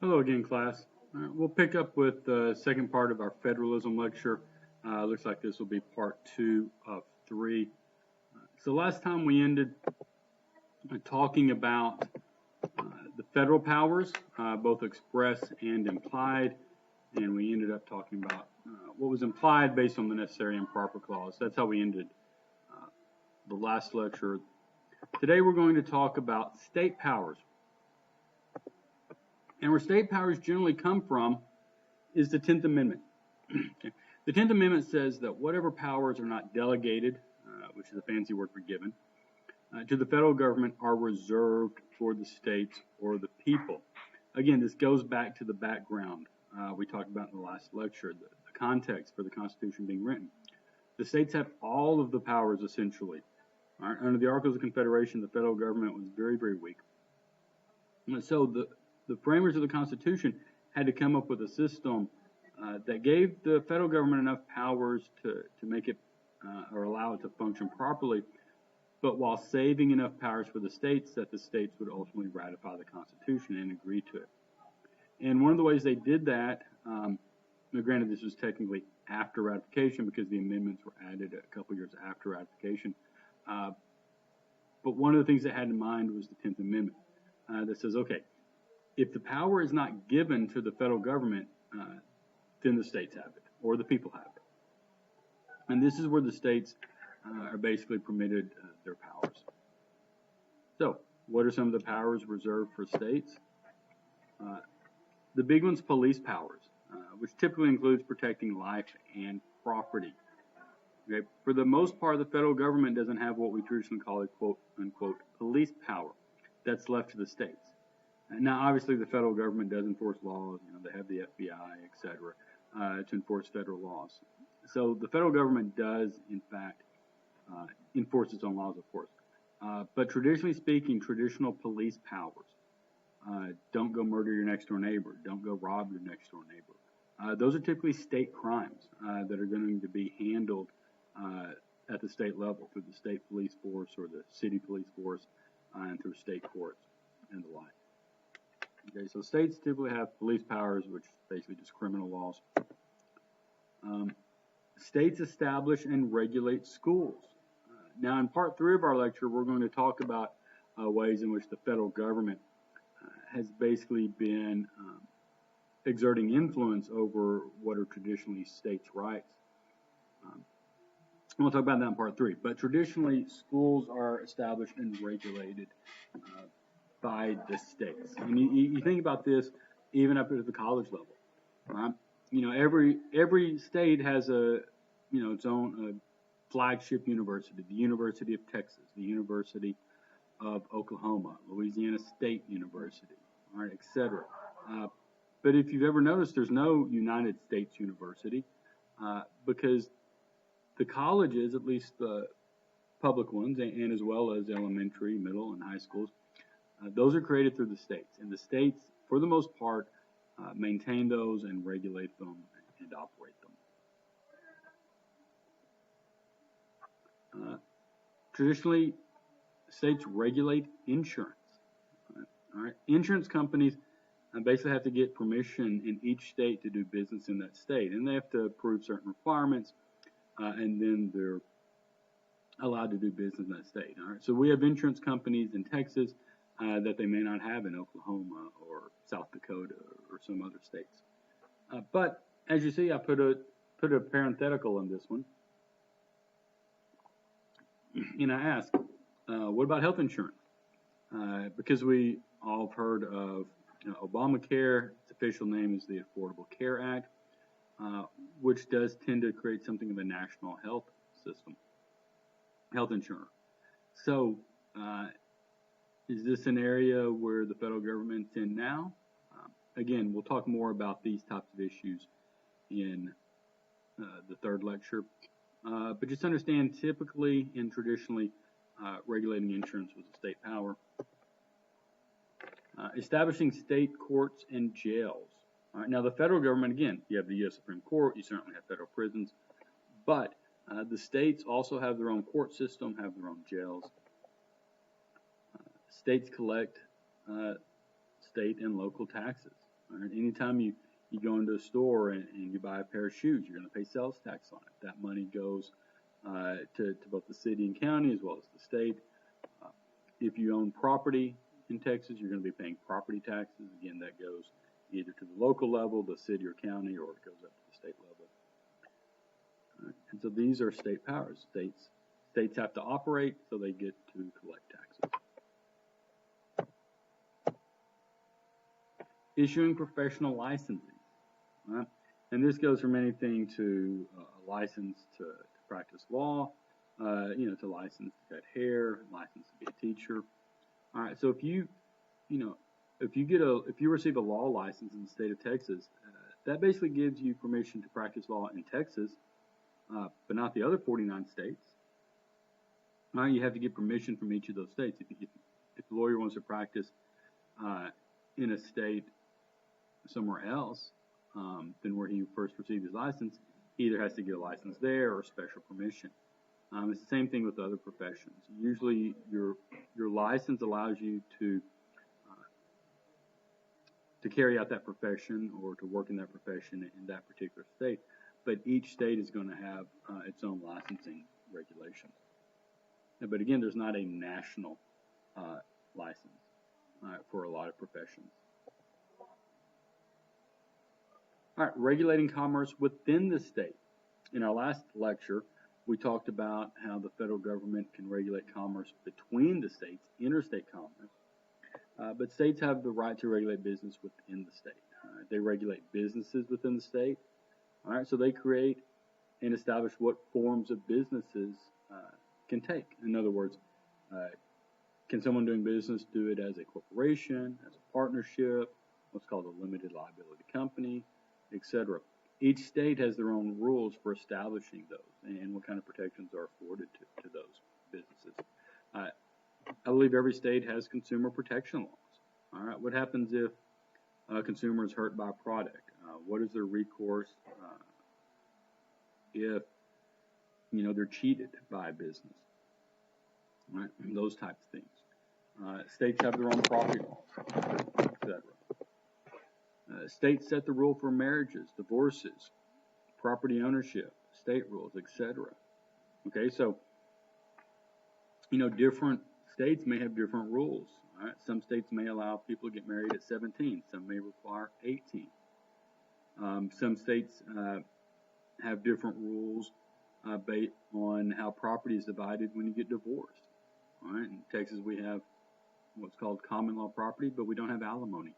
Hello again, class. We'll pick up with the second part of our federalism lecture. Looks like this will be part 2 of 3. So last time we ended talking about the federal powers, both express and implied, and we ended up talking about what was implied based on the necessary and proper clause. That's how we ended the last lecture. Today we're going to talk about state powers. And where state powers generally come from is the 10th Amendment. Okay. The 10th Amendment says that whatever powers are not delegated, which is a fancy word for given, to the federal government are reserved for the states or the people. Again, this goes back to the background we talked about in the last lecture, the context for the Constitution being written. The states have all of the powers, essentially. Right? Under the Articles of Confederation, the federal government was very, very weak. And so the framers of the Constitution had to come up with a system that gave the federal government enough powers to make it or allow it to function properly, but while saving enough powers for the states that the states would ultimately ratify the Constitution and agree to it. And one of the ways they did that, granted this was technically after ratification because the amendments were added a couple years after ratification, but one of the things they had in mind was the 10th Amendment that says, okay, if the power is not given to the federal government, then the states have it, or the people have it. And this is where the states are basically permitted their powers. So, what are some of the powers reserved for states? The big one's police powers, which typically includes protecting life and property. Okay? For the most part, the federal government doesn't have what we traditionally call a quote-unquote police power. That's left to the states. Now, obviously, the federal government does enforce laws. They have the FBI, etc., to enforce federal laws. So the federal government does, in fact, enforce its own laws, of course. But traditionally speaking, traditional police powers, don't go murder your next-door neighbor, don't go rob your next-door neighbor. Those are typically state crimes that are going to be handled at the state level through the state police force or the city police force and through state courts and the like. Okay, so states typically have police powers, which is basically just criminal laws. States establish and regulate schools. Now, in part 3 of our lecture, we're going to talk about ways in which the federal government has basically been exerting influence over what are traditionally states' rights. We'll talk about that in part 3. But traditionally, schools are established and regulated by the states. And you think about this even up at the college level. Right? Every state has its own flagship university. The University of Texas, the University of Oklahoma, Louisiana State University, all right, etc. But if you've ever noticed, there's no United States University because the colleges, at least the public ones, and as well as elementary, middle, and high schools, those are created through the states, and the states, for the most part, maintain those and regulate them and operate them. Traditionally, states regulate insurance. All right. Insurance companies basically have to get permission in each state to do business in that state, and they have to prove certain requirements, and then they're allowed to do business in that state. All right. So we have insurance companies in Texas that they may not have in Oklahoma or South Dakota or some other states. But as you see, I put a parenthetical on this one. And I ask, what about health insurance? Because we all have heard of Obamacare. Its official name is the Affordable Care Act, which does tend to create something of a national health system, health insurer. So, is this an area where the federal government's in now? Again, we'll talk more about these types of issues in the third lecture. But just understand, typically and traditionally, regulating insurance was a state power. Establishing state courts and jails. All right, now, the federal government, again, you have the U.S. Supreme Court, you certainly have federal prisons, but the states also have their own court system, have their own jails. States collect state and local taxes. Right? Anytime you go into a store and you buy a pair of shoes, you're going to pay sales tax on it. That money goes to both the city and county as well as the state. If you own property in Texas, you're going to be paying property taxes. Again, that goes either to the local level, the city or county, or it goes up to the state level. And so these are state powers. States have to operate, so they get to collect taxes. Issuing professional licenses. Right? And this goes from anything to a license to practice law, to license to cut hair, license to be a teacher. All right, so if you receive a law license in the state of Texas, that basically gives you permission to practice law in Texas, but not the other 49 states. All right, you have to get permission from each of those states. If the lawyer wants to practice in a state somewhere else than where he first received his license, he either has to get a license there or special permission. It's the same thing with other professions. Usually, your license allows you to carry out that profession or to work in that profession in that particular state, but each state is going to have its own licensing regulations. But again, there's not a national license for a lot of professions. All right, regulating commerce within the state. In our last lecture, we talked about how the federal government can regulate commerce between the states, interstate commerce, but states have the right to regulate business within the state. They regulate businesses within the state. All right, so they create and establish what forms of businesses can take. In other words, can someone doing business do it as a corporation, as a partnership, what's called a limited liability company, etc. Each state has their own rules for establishing those and what kind of protections are afforded to those businesses. I believe every state has consumer protection laws. All right, what happens if a consumer is hurt by a product? What is their recourse if they're cheated by a business? Right, those types of things. States have their own property laws, etc. States set the rule for marriages, divorces, property ownership, state rules, etc. Okay, so different states may have different rules. All right? Some states may allow people to get married at 17. Some may require 18. Some states have different rules based on how property is divided when you get divorced. All right, in Texas we have what's called common law property, but we don't have alimony.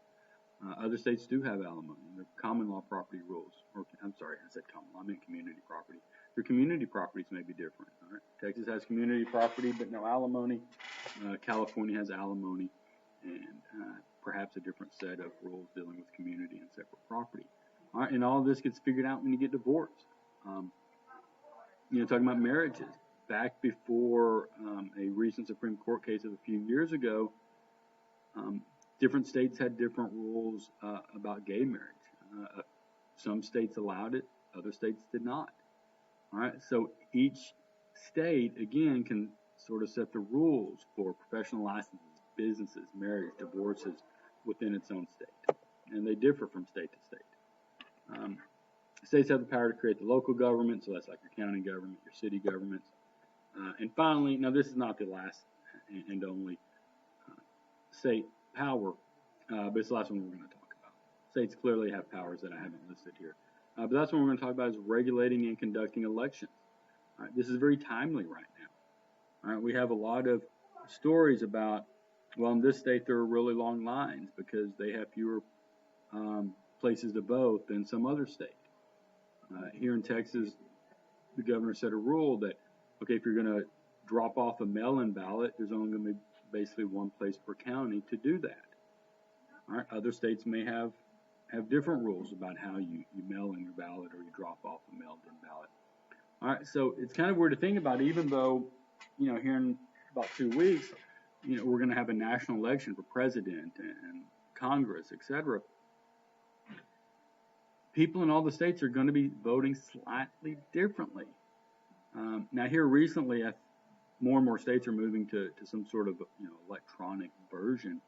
Other states do have alimony. They're common law property rules. Or I'm sorry, I said common law. I meant community property. Their community properties may be different. All right? Texas has community property, but no alimony. California has alimony, and perhaps a different set of rules dealing with community and separate property. All right, and all of this gets figured out when you get divorced. Talking about marriages. Back before a recent Supreme Court case of a few years ago, different states had different rules about gay marriage. Some states allowed it, other states did not. All right, so each state, again, can sort of set the rules for professional licenses, businesses, marriage, divorces within its own state. And they differ from state to state. States have the power to create the local government, so that's like your county government, your city governments. And finally, now this is not the last and only state power, but it's the last one we're going to talk about. States clearly have powers that I haven't listed here. But that's what we're going to talk about is regulating and conducting elections. All right, this is very timely right now. All right, we have a lot of stories about, well, in this state there are really long lines because they have fewer places to vote than some other state. Here in Texas, the governor set a rule that, okay, if you're going to drop off a mail-in ballot, there's only going to be basically one place per county to do that. All right, other states may have different rules about how you mail in your ballot or you drop off a mailed-in ballot. All right, so it's kind of weird to think about, even though, here in about 2 weeks, we're going to have a national election for president and Congress, etc. People in all the states are going to be voting slightly differently. Now, here recently, more and more states are moving to some sort of electronic version.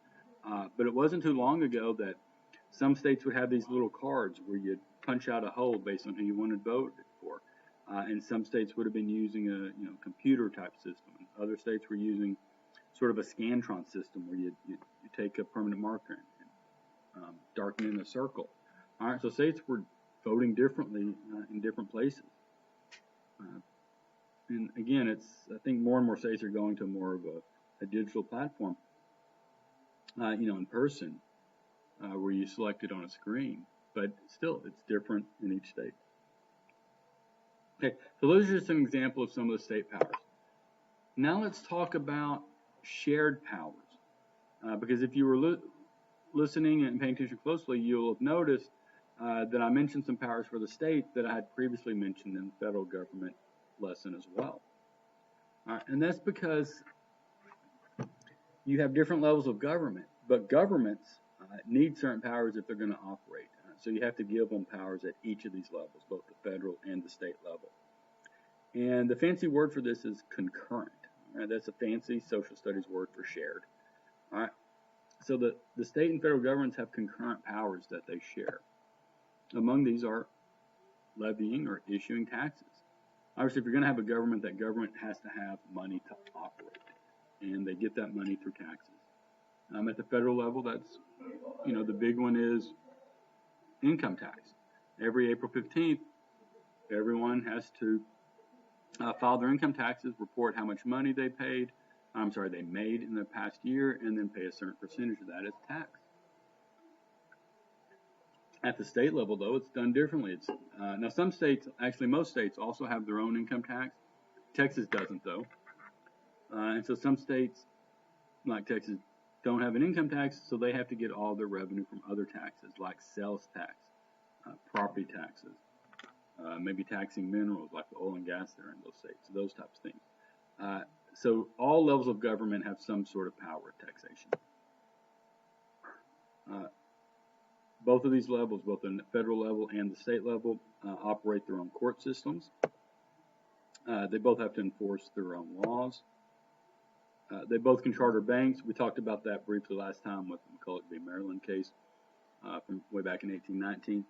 But it wasn't too long ago that Some states would have these little cards where you'd punch out a hole based on who you wanted voted for. And some states would have been using a computer type system. And other states were using sort of a Scantron system where you take a permanent marker and darken in a circle. All right, so states were voting differently in different places. And again, I think more and more states are going to more of a digital platform, in person, where you select it on a screen. But still, it's different in each state. Okay, so those are just an example of some of the state powers. Now let's talk about shared powers, because if you were listening and paying attention closely, you'll have noticed that I mentioned some powers for the state that I had previously mentioned in the federal government lesson as well. All right, and that's because you have different levels of government, but governments need certain powers if they're going to operate. So you have to give them powers at each of these levels, both the federal and the state level. And the fancy word for this is concurrent. All right, that's a fancy social studies word for shared. All right, so the state and federal governments have concurrent powers that they share. Among these are levying or issuing taxes. Obviously, if you're going to have a government, that government has to have money to operate, and they get that money through taxes. At the federal level, that's, the big one is income tax. Every April 15th, everyone has to file their income taxes, report how much money they made in the past year, and then pay a certain percentage of that as tax. At the state level, though, it's done differently. Now, some states, actually most states, also have their own income tax. Texas doesn't, though. And so some states, like Texas, don't have an income tax, so they have to get all their revenue from other taxes, like sales tax, property taxes, maybe taxing minerals, like the oil and gas there in those states, those types of things. So all levels of government have some sort of power of taxation. Both of these levels, both the federal level and the state level, operate their own court systems. They both have to enforce their own laws. They both can charter banks. We talked about that briefly last time with the McCulloch v. Maryland case from way back in 1819.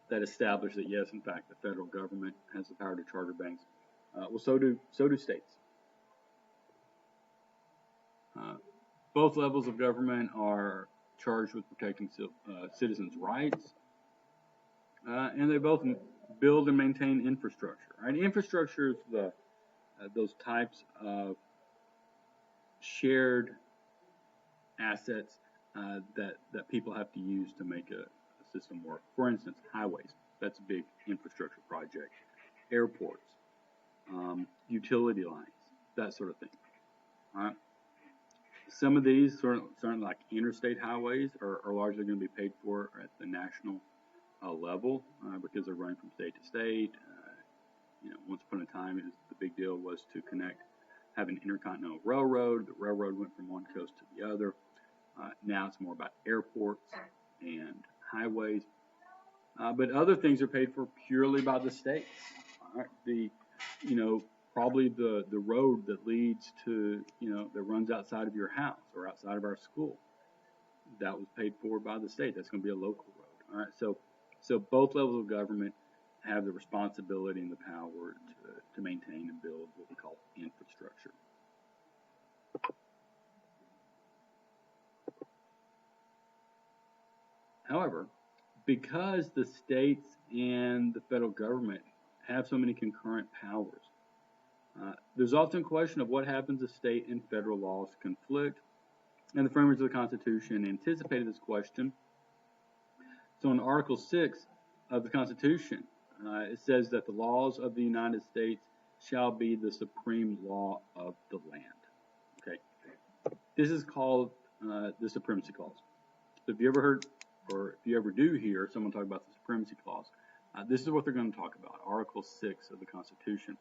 That established that, yes, in fact, the federal government has the power to charter banks. Well, so do states. Both levels of government are charged with protecting citizens' rights, and they both build and maintain infrastructure. Right? Infrastructure is those types of shared assets that people have to use to make a system work. For instance, highways. That's a big infrastructure project. Airports, utility lines, that sort of thing. All right. Some of these, certain like interstate highways, are largely going to be paid for at the national level because they're running from state to state. Once upon a time, the big deal was to have an intercontinental railroad. The railroad went from one coast to the other. Now it's more about airports and highways. But other things are paid for purely by the states. All right? Probably the road that leads to, that runs outside of your house or outside of our school, that was paid for by the state. That's going to be a local road. All right. So both levels of government have the responsibility and the power to maintain and build what we call infrastructure. However, because the states and the federal government have so many concurrent powers, there's often a question of what happens if state and federal laws conflict, and the framers of the Constitution anticipated this question. So in Article 6 of the Constitution, it says that the laws of the United States shall be the supreme law of the land. Okay, this is called the Supremacy Clause. So if you ever heard, or if you ever do hear someone talk about the Supremacy Clause, this is what they're going to talk about, Article 6 of the Constitution,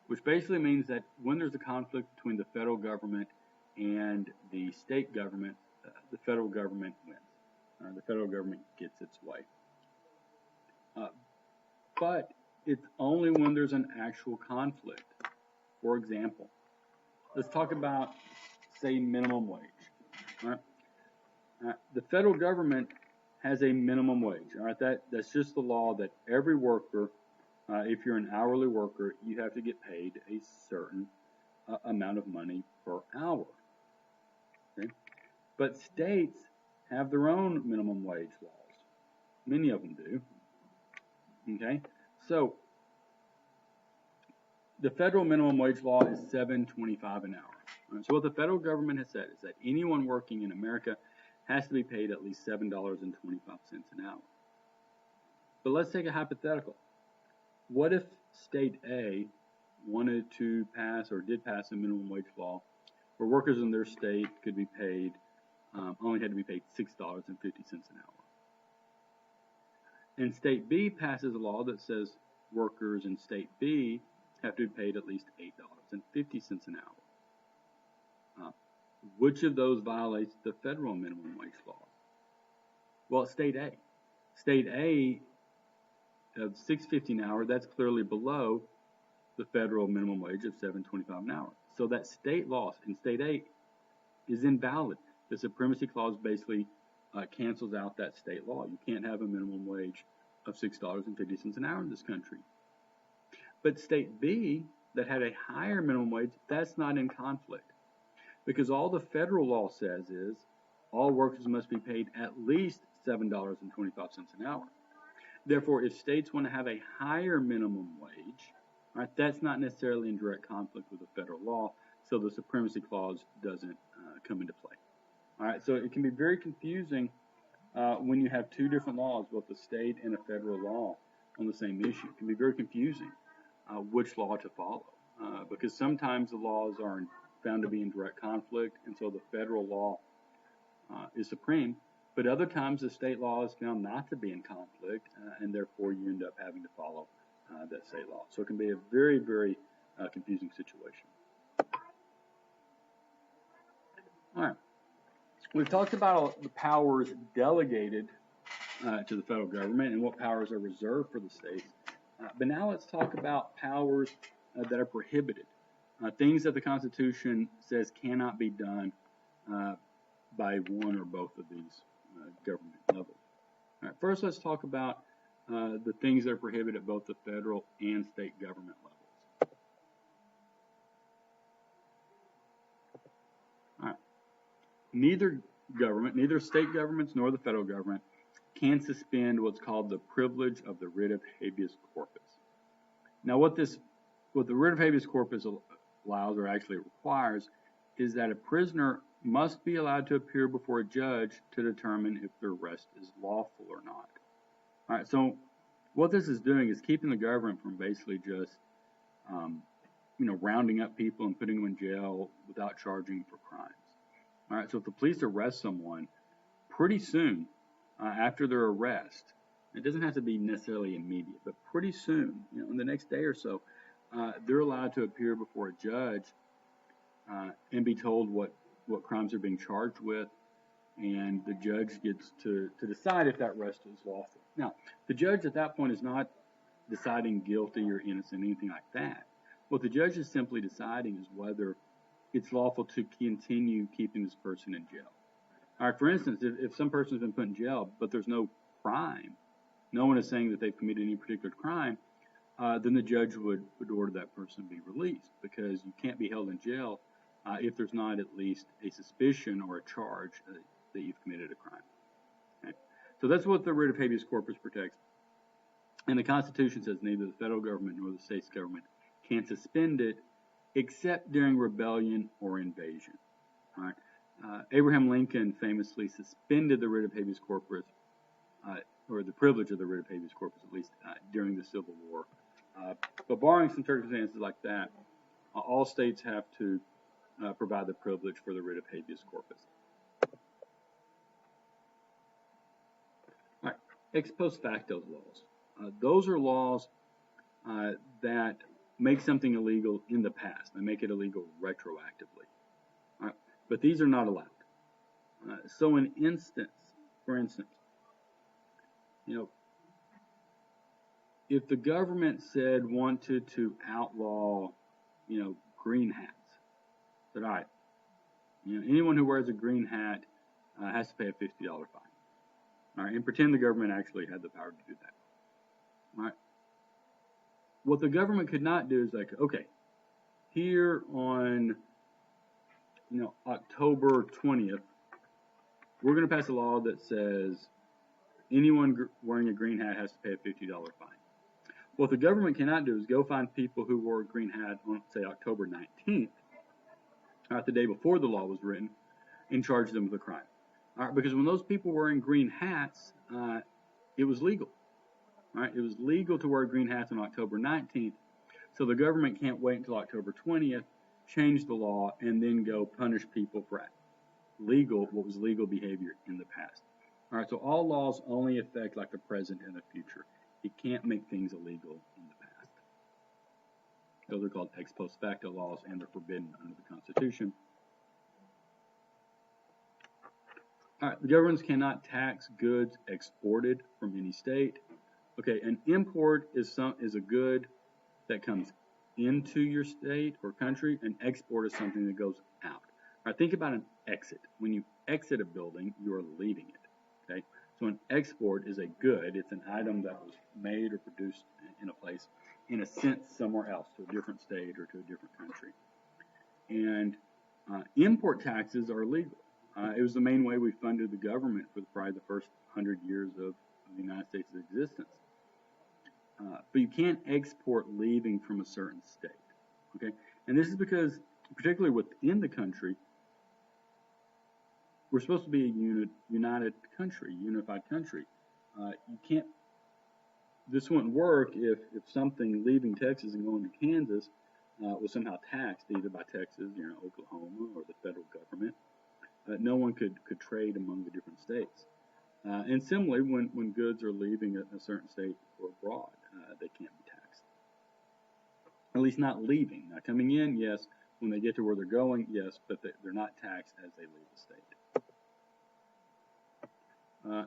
which basically means that when there's a conflict between the federal government and the state government, the federal government wins. The federal government gets its way. But it's only when there's an actual conflict. For example, let's talk about, say, minimum wage. All right? The federal government has a minimum wage. All right, that's just the law that every worker, if you're an hourly worker, you have to get paid a certain amount of money per hour. Okay? But states have their own minimum wage laws. Many of them do. Okay, so the federal minimum wage law is $7.25 an hour. Right, so what the federal government has said is that anyone working in America has to be paid at least $7.25 an hour. But let's take a hypothetical. What if state A wanted to pass or did pass a minimum wage law where workers in their state could be paid, only had to be paid $6.50 an hour? And state B passes a law that says workers in state B have to be paid at least $8.50 an hour. Which of those violates the federal minimum wage law? Well, state A. State A of $6.50 an hour, that's clearly below the federal minimum wage of $7.25 an hour. So that state law in state A is invalid. The Supremacy Clause basically cancels out that state law. You can't have a minimum wage of $6.50 an hour in this country. But state B, that had a higher minimum wage, that's not in conflict, because all the federal law says is all workers must be paid at least $7.25 an hour. Therefore, if states want to have a higher minimum wage, right, that's not necessarily in direct conflict with the federal law, so the Supremacy Clause doesn't come into play. All right, so it can be very confusing when you have two different laws, both a state and a federal law, on the same issue. It can be very confusing which law to follow, because sometimes the laws are found to be in direct conflict, and so the federal law is supreme, but other times the state law is found not to be in conflict, and therefore you end up having to follow that state law. So it can be a very, very confusing situation. All right. We've talked about the powers delegated to the federal government and what powers are reserved for the states. But now let's talk about powers that are prohibited, things that the Constitution says cannot be done by one or both of these government levels. All right, first, let's talk about the things that are prohibited at both the federal and state government levels. All right. Neither state governments nor the federal government can suspend what's called the privilege of the writ of habeas corpus. Now, what the writ of habeas corpus allows, or actually requires, is that a prisoner must be allowed to appear before a judge to determine if their arrest is lawful or not. All right, so what this is doing is keeping the government from basically just, rounding up people and putting them in jail without charging for crimes. All right, so if the police arrest someone, pretty soon after their arrest, it doesn't have to be necessarily immediate, but pretty soon, in the next day or so, they're allowed to appear before a judge and be told what crimes are being charged with, and the judge gets to decide if that arrest is lawful. Now, the judge at that point is not deciding guilty or innocent, anything like that. What the judge is simply deciding is whether it's lawful to continue keeping this person in jail. All right, for instance, if some person has been put in jail, but there's no crime, no one is saying that they've committed any particular crime, then the judge would order that person be released, because you can't be held in jail if there's not at least a suspicion or a charge that you've committed a crime. Okay? So that's what the writ of habeas corpus protects. And the Constitution says neither the federal government nor the state's government can suspend it except during rebellion or invasion. All right? Abraham Lincoln famously suspended the writ of habeas corpus, or the privilege of the writ of habeas corpus, at least during the Civil War. But barring some circumstances like that, all states have to provide the privilege for the writ of habeas corpus. All right, ex post facto laws. Those are laws that make something illegal in the past. They make it illegal retroactively. All right, but these are not allowed. So for instance, if the government wanted to outlaw, green hats, said, all right, anyone who wears a green hat has to pay a $50 fine. All right, and pretend the government actually had the power to do that. All right. What the government could not do is like, okay, here on, October 20th, we're going to pass a law that says anyone wearing a green hat has to pay a $50 fine. What the government cannot do is go find people who wore a green hat on, say, October 19th, the day before the law was written, and charge them with a crime. All right, because when those people were wearing green hats, it was legal. All right, it was legal to wear green hats on October 19th, so the government can't wait until October 20th, change the law, and then go punish people for what was legal behavior in the past. All right, so all laws only affect like the present and the future. It can't make things illegal in the past. Those are called ex post facto laws, and they're forbidden under the Constitution. All right, the governments cannot tax goods exported from any state. Okay, an import is a good that comes into your state or country. An export is something that goes out. All right, think about an exit. When you exit a building, you are leaving it. Okay, so an export is a good. It's an item that was made or produced in a place, in a sense, somewhere else, to a different state or to a different country. And import taxes are legal. It was the main way we funded the government for probably the first 100 years of the United States' existence. But you can't export leaving from a certain state. Okay, and this is because, particularly within the country, we're supposed to be a united country, unified country. You can't. This wouldn't work if something leaving Texas and going to Kansas was somehow taxed either by Texas, Oklahoma, or the federal government. No one could trade among the different states. And similarly, when goods are leaving a certain state or abroad, they can't be taxed. At least not leaving. Now, coming in, yes. When they get to where they're going, yes, but they're not taxed as they leave the state.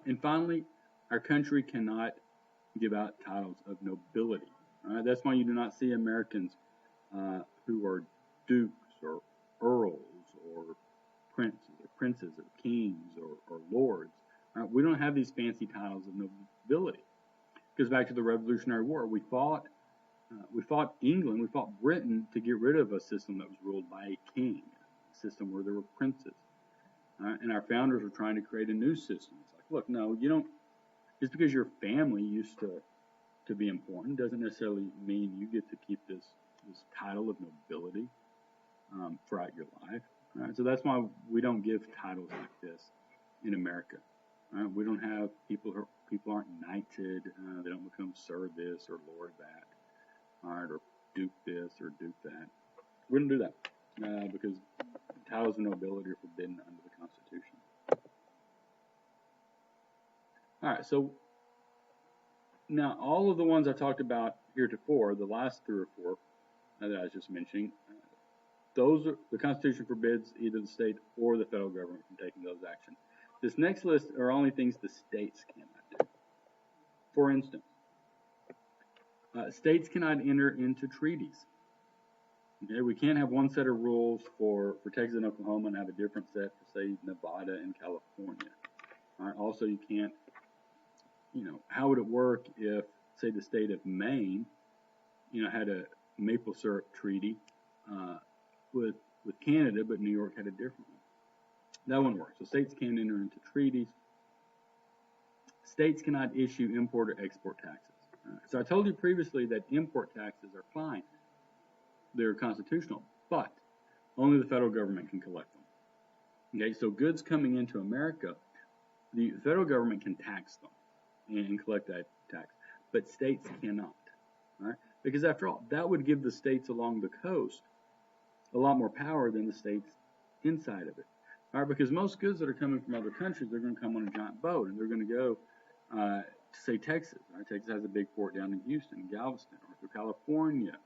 And finally, our country cannot give out titles of nobility. That's why you do not see Americans who are dukes or earls or princes or kings or lords. We don't have these fancy titles of nobility. It goes back to the Revolutionary War. We fought England, we fought Britain to get rid of a system that was ruled by a king, a system where there were princes. And our founders were trying to create a new system. It's like, look, no, you don't. Just because your family used to be important doesn't necessarily mean you get to keep this title of nobility throughout your life. So that's why we don't give titles like this in America. We don't have people aren't knighted. They don't become Sir this or Lord that, or Duke this or Duke that. We don't do that because titles of nobility are forbidden under the Constitution. All right, so now all of the ones I talked about heretofore, the last 3 or 4 that I was just mentioning, the Constitution forbids either the state or the federal government from taking those actions. This next list are only things the states cannot do. For instance, states cannot enter into treaties. Okay, we can't have one set of rules for Texas and Oklahoma and have a different set for, say, Nevada and California. All right, also, you can't, how would it work if, say, the state of Maine, had a maple syrup treaty with Canada, but New York had a different one? That wouldn't work. So states can't enter into treaties. States cannot issue import or export taxes. So I told you previously that import taxes are fine. They're constitutional, but only the federal government can collect them. Okay, so goods coming into America, the federal government can tax them and collect that tax, but states cannot. All right? Because after all, that would give the states along the coast a lot more power than the states inside of it. All right, because most goods that are coming from other countries, they're going to come on a giant boat, and they're going to go to, say, Texas. Right? Texas has a big port down in Houston, Galveston, or to California,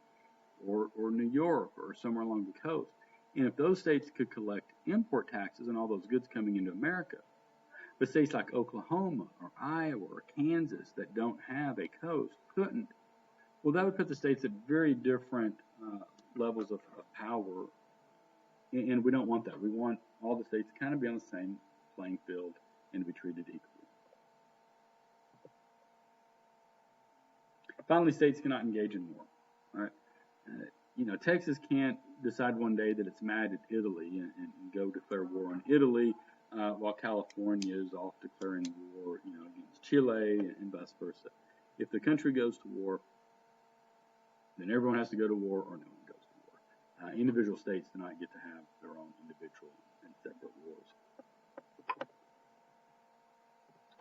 or New York, or somewhere along the coast. And if those states could collect import taxes on all those goods coming into America, but states like Oklahoma, or Iowa, or Kansas that don't have a coast couldn't, well, that would put the states at very different levels of power. And we don't want that. We want all the states to kind of be on the same playing field and to be treated equally. Finally, states cannot engage in war. All right. Texas can't decide one day that it's mad at Italy and go declare war on Italy, while California is off declaring war, against Chile and vice versa. If the country goes to war, then everyone has to go to war, or no one goes to war. Individual states do not get to have their own individual and separate wars.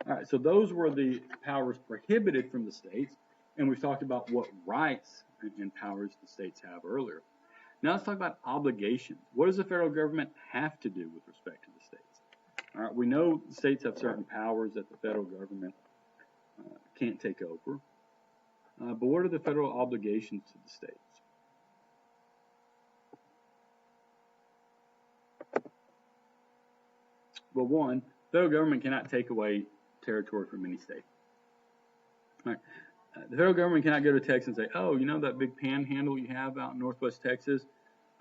All right, so those were the powers prohibited from the states, and we've talked about what rights and powers the states have earlier. Now let's talk about obligations. What does the federal government have to do with respect to the states? All right, we know the states have certain powers that the federal government can't take over, but what are the federal obligations to the states? Well, one, the federal government cannot take away territory from any state. All right. The federal government cannot go to Texas and say, oh, that big panhandle you have out in northwest Texas,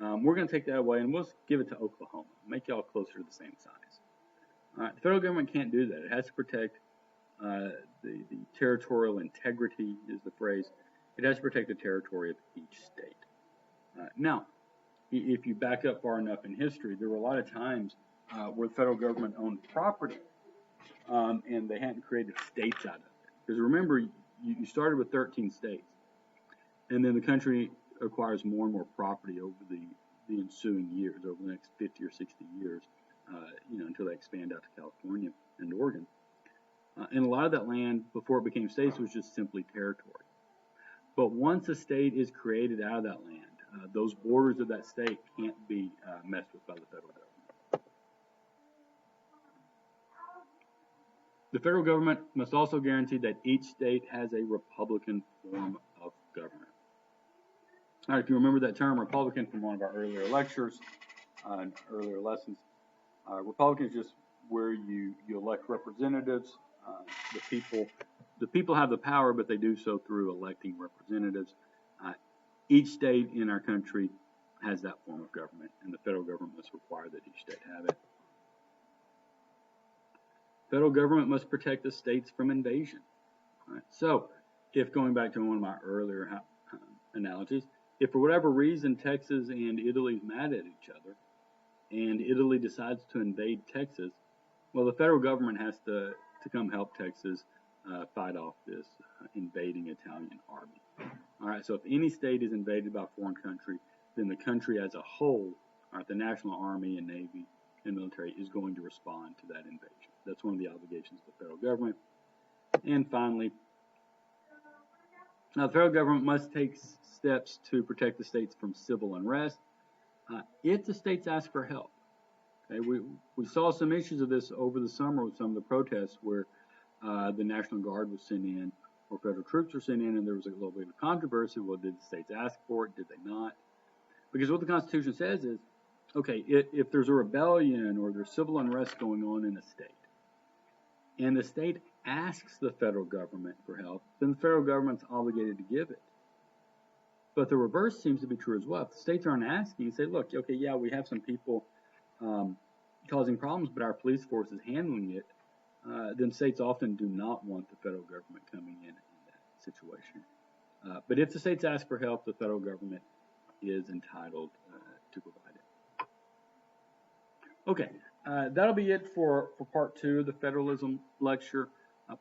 we're going to take that away and we'll give it to Oklahoma, make y'all closer to the same size. All right. The federal government can't do that. It has to protect the territorial integrity is the phrase. It has to protect the territory of each state. Now, if you back up far enough in history, there were a lot of times where the federal government owned property, and they hadn't created states out of it. Because remember, you started with 13 states, and then the country acquires more and more property over the ensuing years, over the next 50 or 60 years, until they expand out to California and Oregon. And a lot of that land, before it became states, was just simply territory. But once a state is created out of that land, those borders of that state can't be messed with by the federal government. The federal government must also guarantee that each state has a Republican form of government. All right, if you remember that term, Republican, from one of our earlier lectures and earlier lessons, Republican is just where you elect representatives. The people have the power, but they do so through electing representatives. Each state in our country has that form of government, and the federal government must require that each state have it. Federal government must protect the states from invasion. Right? So, if going back to one of my earlier analogies, if for whatever reason Texas and Italy is mad at each other, and Italy decides to invade Texas, well, the federal government has to come help Texas fight off this invading Italian army. All right, so if any state is invaded by a foreign country, then the country as a whole, all right, the national army and navy and military is going to respond to that invasion. That's one of the obligations of the federal government. And finally, the federal government must take steps to protect the states from civil unrest if the states ask for help. Okay, we saw some issues of this over the summer with some of the protests where the National Guard was sent in or federal troops were sent in, and there was a little bit of controversy. Well, did the states ask for it? Did they not? Because what the Constitution says is, okay, if there's a rebellion or there's civil unrest going on in a state, and the state asks the federal government for help, then the federal government's obligated to give it. But the reverse seems to be true as well. If the states aren't asking, say, look, okay, yeah, we have some people causing problems, but our police force is handling it, then states often do not want the federal government coming in that situation. But if the states ask for help, the federal government is entitled to provide it. Okay, that'll be it for part 2 of the federalism lecture.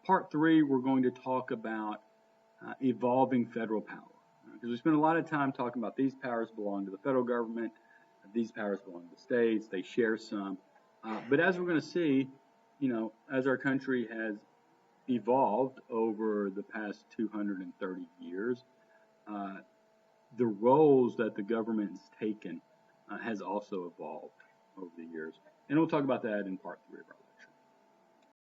Part 3, we're going to talk about evolving federal power. Because we spent a lot of time talking about these powers belong to the federal government, these powers belong to the states, they share some. But as we're going to see, as our country has evolved over the past 230 years, the roles that the government has taken has also evolved over the years. And we'll talk about that in part 3 of our